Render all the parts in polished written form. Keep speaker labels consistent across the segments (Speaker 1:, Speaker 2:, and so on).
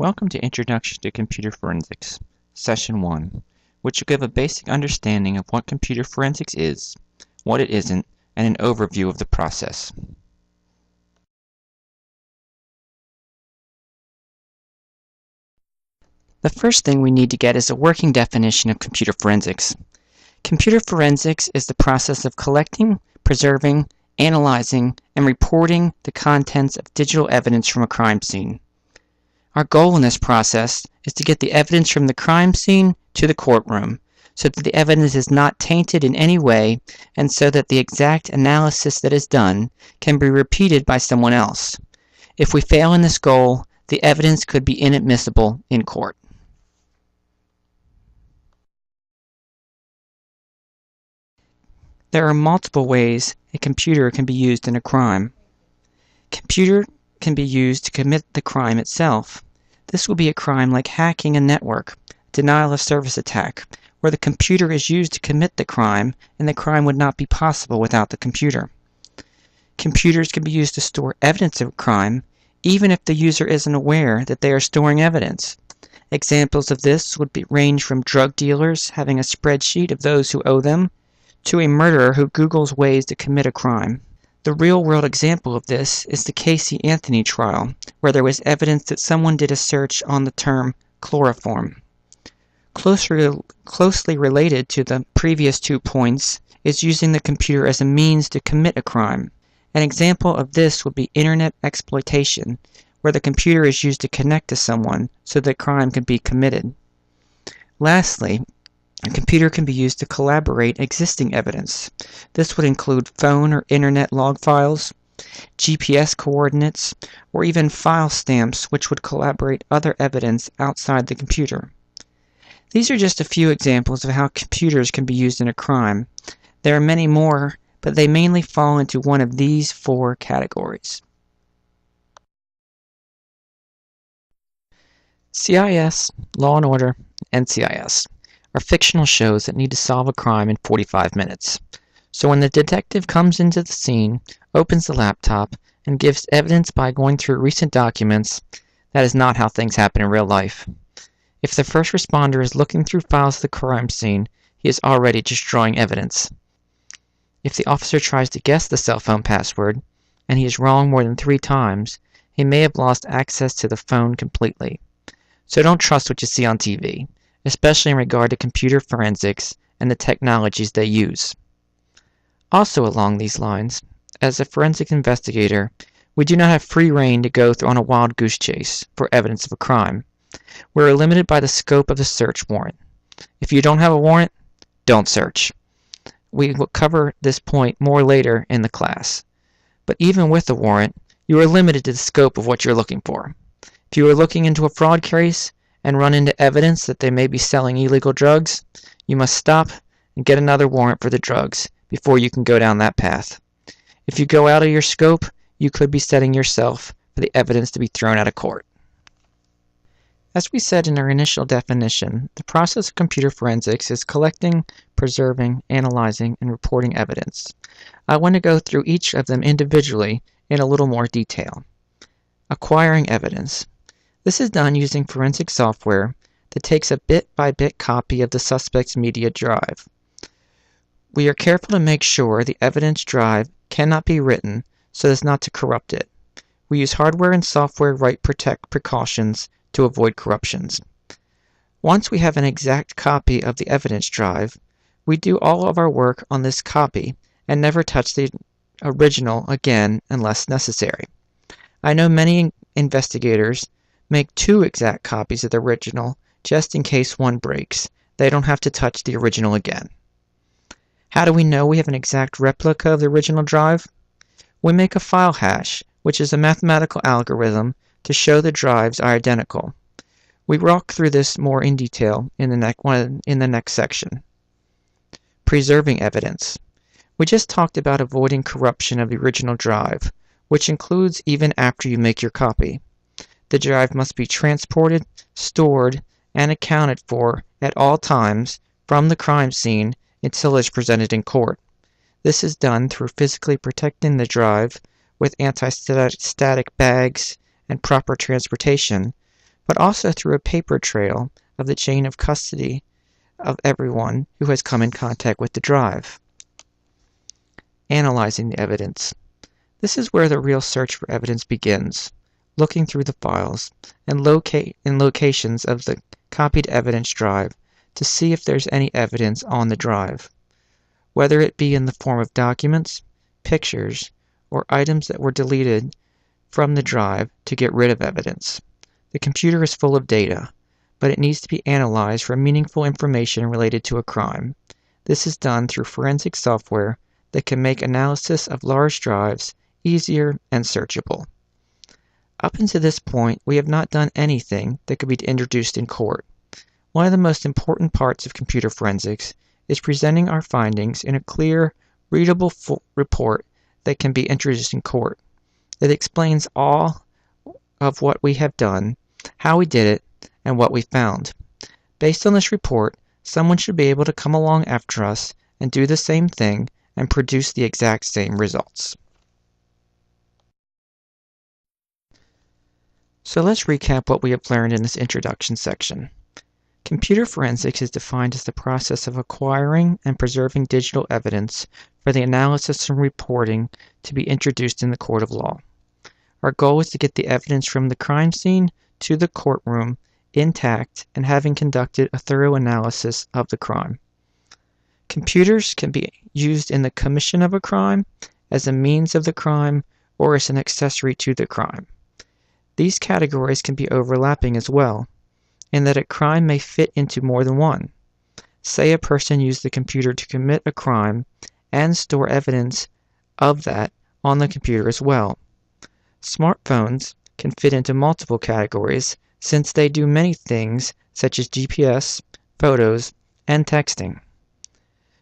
Speaker 1: Welcome to Introduction to Computer Forensics, Session 1, which will give a basic understanding of what computer forensics is, what it isn't, and an overview of the process. The first thing we need to get is a working definition of computer forensics. Computer forensics is the process of collecting, preserving, analyzing, and reporting the contents of digital evidence from a crime scene. Our goal in this process is to get the evidence from the crime scene to the courtroom, so that the evidence is not tainted in any way, and so that the exact analysis that is done can be repeated by someone else. If we fail in this goal, the evidence could be inadmissible in court. There are multiple ways a computer can be used in a crime. Computer can be used to commit the crime itself. This will be a crime like hacking a network, denial of service attack, where the computer is used to commit the crime, and the crime would not be possible without the computer. Computers can be used to store evidence of a crime, even if the user isn't aware that they are storing evidence. Examples of this would range from drug dealers having a spreadsheet of those who owe them, to a murderer who Googles ways to commit a crime. The real-world example of this is the Casey Anthony trial, where there was evidence that someone did a search on the term chloroform. Closely related to the previous 2 points is using the computer as a means to commit a crime. An example of this would be internet exploitation, where the computer is used to connect to someone so that crime can be committed. Lastly, a computer can be used to collaborate existing evidence. This would include phone or internet log files, GPS coordinates, or even file stamps which would collaborate other evidence outside the computer. These are just a few examples of how computers can be used in a crime. There are many more, but they mainly fall into one of these 4 categories. CIS, Law and Order, and NCIS are fictional shows that need to solve a crime in 45 minutes. So when the detective comes into the scene, opens the laptop, and gives evidence by going through recent documents, that is not how things happen in real life. If the first responder is looking through files of the crime scene, he is already destroying evidence. If the officer tries to guess the cell phone password, and he is wrong more than 3 times, he may have lost access to the phone completely. So don't trust what you see on TV, especially in regard to computer forensics and the technologies they use. Also along these lines, as a forensic investigator, we do not have free rein to go on a wild goose chase for evidence of a crime. We are limited by the scope of the search warrant. If you don't have a warrant, don't search. We will cover this point more later in the class. But even with a warrant, you are limited to the scope of what you're looking for. If you are looking into a fraud case and run into evidence that they may be selling illegal drugs, you must stop and get another warrant for the drugs before you can go down that path. If you go out of your scope, you could be setting yourself for the evidence to be thrown out of court. As we said in our initial definition, the process of computer forensics is collecting, preserving, analyzing, and reporting evidence. I want to go through each of them individually in a little more detail. Acquiring evidence. This is done using forensic software that takes a bit-by-bit copy of the suspect's media drive. We are careful to make sure the evidence drive cannot be written so as not to corrupt it. We use hardware and software write precautions to avoid corruptions. Once we have an exact copy of the evidence drive, we do all of our work on this copy and never touch the original again unless necessary. I know many investigators make 2 exact copies of the original just in case one breaks. They don't have to touch the original again. How do we know we have an exact replica of the original drive? We make a file hash, which is a mathematical algorithm to show the drives are identical. We walk through this more in detail in the next section. Preserving evidence. We just talked about avoiding corruption of the original drive, which includes even after you make your copy. The drive must be transported, stored, and accounted for at all times from the crime scene until it is presented in court. This is done through physically protecting the drive with anti-static bags and proper transportation but also through a paper trail of the chain of custody of everyone who has come in contact with the drive. Analyzing the evidence. This is where the real search for evidence begins, looking through the files and locations of the copied evidence drive to see if there's any evidence on the drive, whether it be in the form of documents, pictures, or items that were deleted from the drive to get rid of evidence. The computer is full of data, but it needs to be analyzed for meaningful information related to a crime. This is done through forensic software that can make analysis of large drives easier and searchable. Up until this point, we have not done anything that could be introduced in court. One of the most important parts of computer forensics is presenting our findings in a clear, readable report that can be introduced in court. It explains all of what we have done, how we did it, and what we found. Based on this report, someone should be able to come along after us and do the same thing and produce the exact same results. So let's recap what we have learned in this introduction section. Computer forensics is defined as the process of acquiring and preserving digital evidence for the analysis and reporting to be introduced in the court of law. Our goal is to get the evidence from the crime scene to the courtroom intact and having conducted a thorough analysis of the crime. Computers can be used in the commission of a crime, as a means of the crime, or as an accessory to the crime. These categories can be overlapping as well, in that a crime may fit into more than one. Say a person used the computer to commit a crime and store evidence of that on the computer as well. Smartphones can fit into multiple categories since they do many things such as GPS, photos, and texting.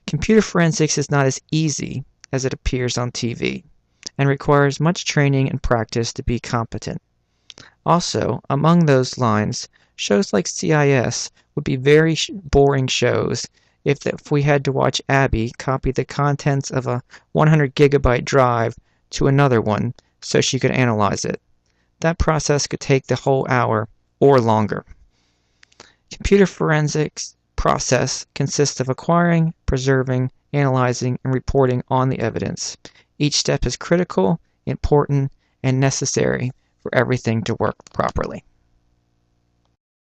Speaker 1: Computer forensics is not as easy as it appears on TV and requires much training and practice to be competent. Also, among those lines, shows like CIS would be very boring shows if we had to watch Abby copy the contents of a 100 gigabyte drive to another one so she could analyze it. That process could take the whole hour or longer. Computer forensics process consists of acquiring, preserving, analyzing, and reporting on the evidence. Each step is critical, important, and necessary for everything to work properly.